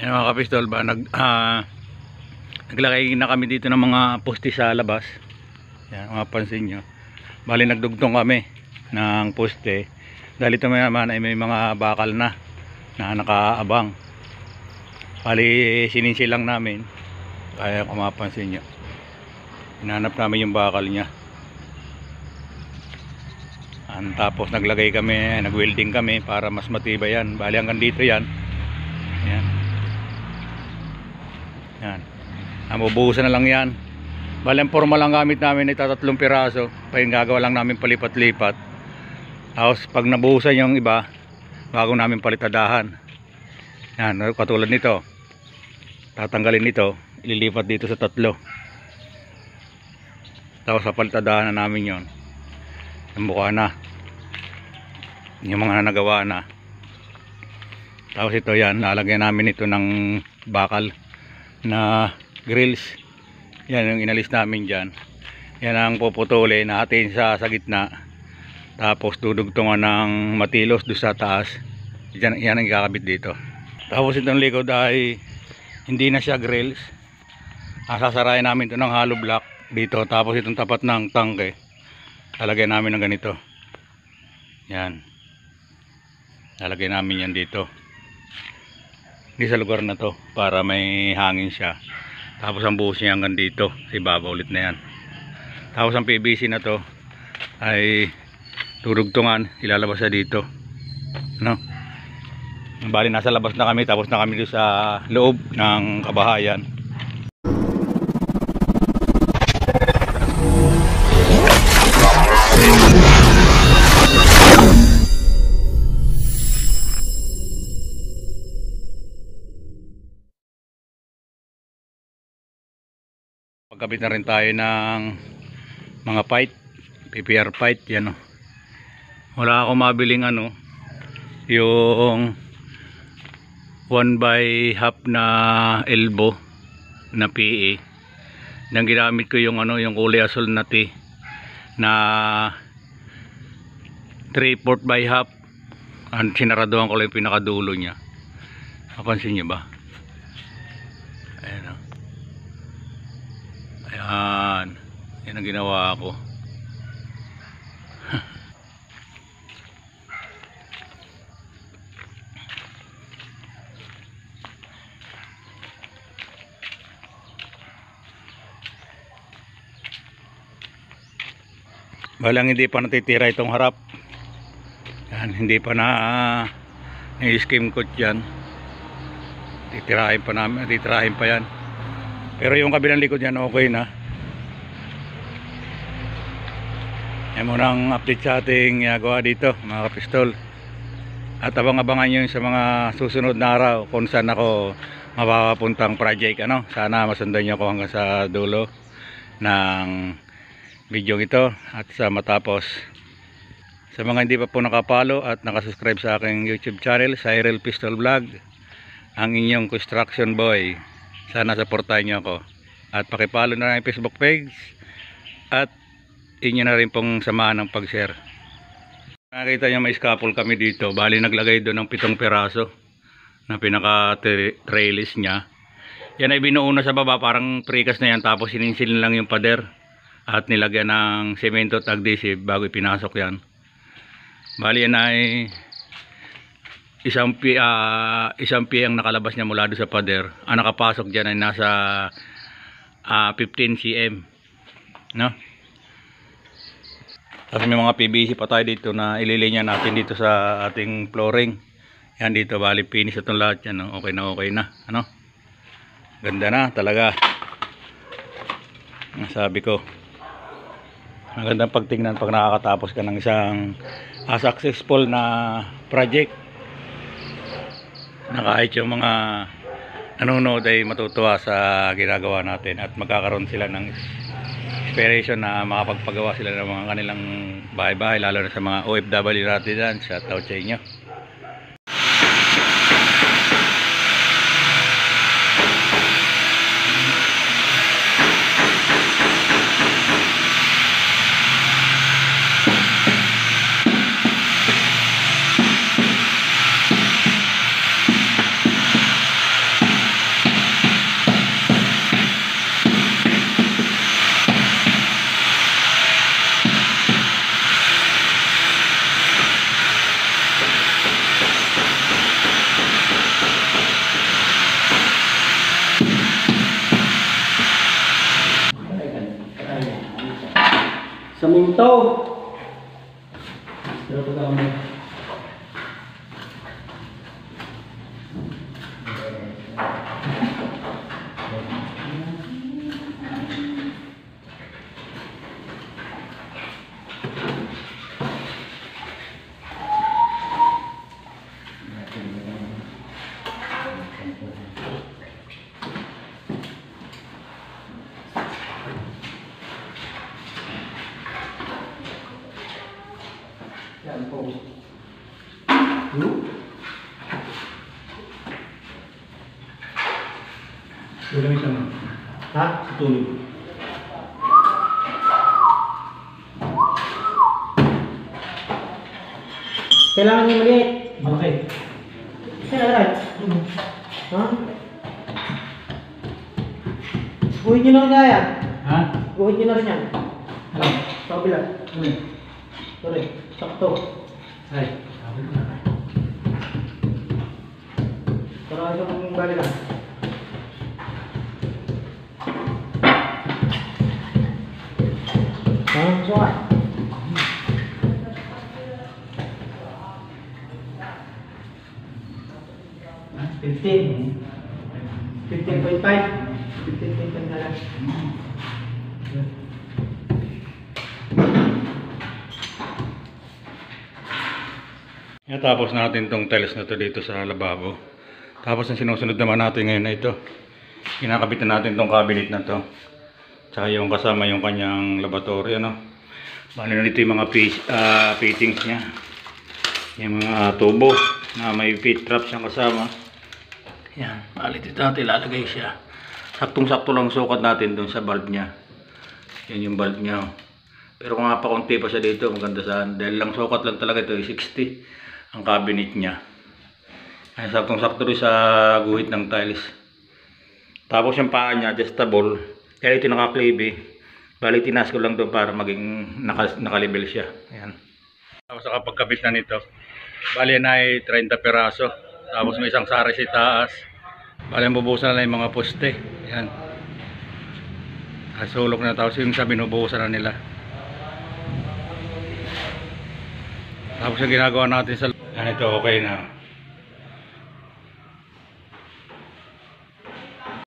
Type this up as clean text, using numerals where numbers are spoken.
Yan mga kapistol ba, naglagay na kami dito ng mga poste sa labas. Yan, mapansin nyo. Bali nagdugtong kami ng poste. Dahil ito naman ay may mga bakal na nakaabang. Bali sininsil lang namin. Kaya kung mapansin nyo, hinanap namin yung bakal nya. Tapos naglagay kami, nag-welding kami para mas matibay yan. Bali hanggang dito yan. Yan. Yan. Mabubuhusan na lang yan. Bali ang forma lang gamit namin ay 3 piraso. Kaya gagawa lang namin palipat-lipat. Tapos pag nabuhusan yung iba, bago namin palitadahan. Yan, katulad nito. Tatanggalin nito, ililipat dito sa 3. Tapos palitadahan na namin yon. Ang buka na. Yung mga nagawa na. Tapos ito yan, lalagyan namin ito ng bakal na grills. Yan yung inalis namin dyan. Yan ang puputulin natin sa gitna. Tapos dudugtungan ng matilos doon sa taas. Yan ang ikakabit dito. Tapos itong likod ay hindi na siya grills. Sasarayan namin ito ng hollow block dito. Tapos itong tapat ng tangke, lalagyan namin ng ganito. Yan. Lalagyan namin yan dito. Hindi sa lugar na to para may hangin siya. Tapos ang buhos niya hanggang dito sa ibabaw ulit na yan. Tapos ang PVC na to ay durugtungan, ilalabas sa dito. Ano? Bali nasa labas na kami, tapos na kami doon sa loob ng kabahayan. Pagkabit na rin tayo ng mga pipe, PPR pipe, yan o. Wala akong mabiling yung 1/2 na elbow na PE. Nang ginamit ko yung yung kulay asul na T na 3/4/2. Sinaraduhan ko lang yung pinakadulo niya. Napansin niyo ba? Ayan o. Ayan. Yan ang ginawa ko. Balang hindi pa natitira itong harap. Yan, hindi pa na skim coat yan. Titirahin pa yan. Pero yung kabilang likod yan okay na. Yan muna ang update sa ating gawa dito mga kapistol. At abang-abangan nyo sa mga susunod na araw kung saan ako mapapapuntang project. Sana masundan nyo ako hanggang sa dulo ng video ito. At sa matapos, sa mga hindi pa po nakapalo at nakasubscribe sa aking YouTube channel, Cyril Pistol Vlog, ang inyong construction boy, sana supportahan nyo ako at pakipalo na ang Facebook page at inyo na rin pong samahan ng pag-share. Nakita nyo may scaffold kami dito. Bali naglagay doon ng 7 piraso na pinaka trellis nya. Yan ay binuo na sa baba, parang precast na yan. Tapos sininsil lang yung pader at nilagyan ng semento at adhesive bago ipinasok yan. Bali yan ay isang pi ang nakalabas niya mula doon sa pader. Ang nakapasok dyan ay nasa 15 cm, no? Tapos may mga PVC pa tayo dito na ililinya natin dito sa ating flooring. Yan dito, bali finish itong lahat yan, no? Okay na, ganda na talaga. Sabi ko, magandang pagtingnan pag nakakatapos ka ng isang successful na project na kahit yung mga nanonood ay matutuwa sa ginagawa natin at magkakaroon sila ng inspiration na makapagpagawa sila ng mga kanilang bahay-bahay, lalo na sa mga OFW natin dyan. Shout out sa inyo. Paminto. Pero pagkakami. Yan po. Tulong ito mo. Ha? Tulong. Kailangan niyo maliit. Okay. Kailangan. Ha? Guhin niyo na rin yan. Ha? Guhin niyo na rin yan. Ano? Sa kabila. Ano? Sorry. Sakto. Ay. Sabi ko na. Para sa kong bali lang. Ha? Gusto ka? Ha? 15. 15.5. 15.5 na lang. Tapos natin tong tiles na to dito sa lababo. Tapos ang sinusunod naman natin ngayon na ito. Kinakabitan natin tong cabinet na to. Tsaka yung kasama yung kanyang laboratory, ano. Bali na dito yung mga fittings niya. Yung mga tubo na may fit trap siyang kasama. Yan, bali dito natin ilalagay siya. Saktong-sakto lang sukat natin dun sa bulb niya. Yan yung bulb niya. Pero kung pakunti pa siya dito, maganda saan. Dahil lang sukat lang talaga ito, 60 ang cabinet niya. Ay saktong-sakto rin sa guhit ng tiles. Tapos yung paa niya adjustable. Kaya ito nakaklibe. Bali tinas ko lang doon para maging nakalibel siya. Ayan. Tapos sa pagkabit na nito, bali na ay 30 peraso. Tapos may isang saris sa taas. Bali bubuhusan na lang yung mga poste. Ayan. Sulok na, tapos yung sabi binubuhusan na nila. Tapos yung ginagawa natin sa... Yan ito, okay na.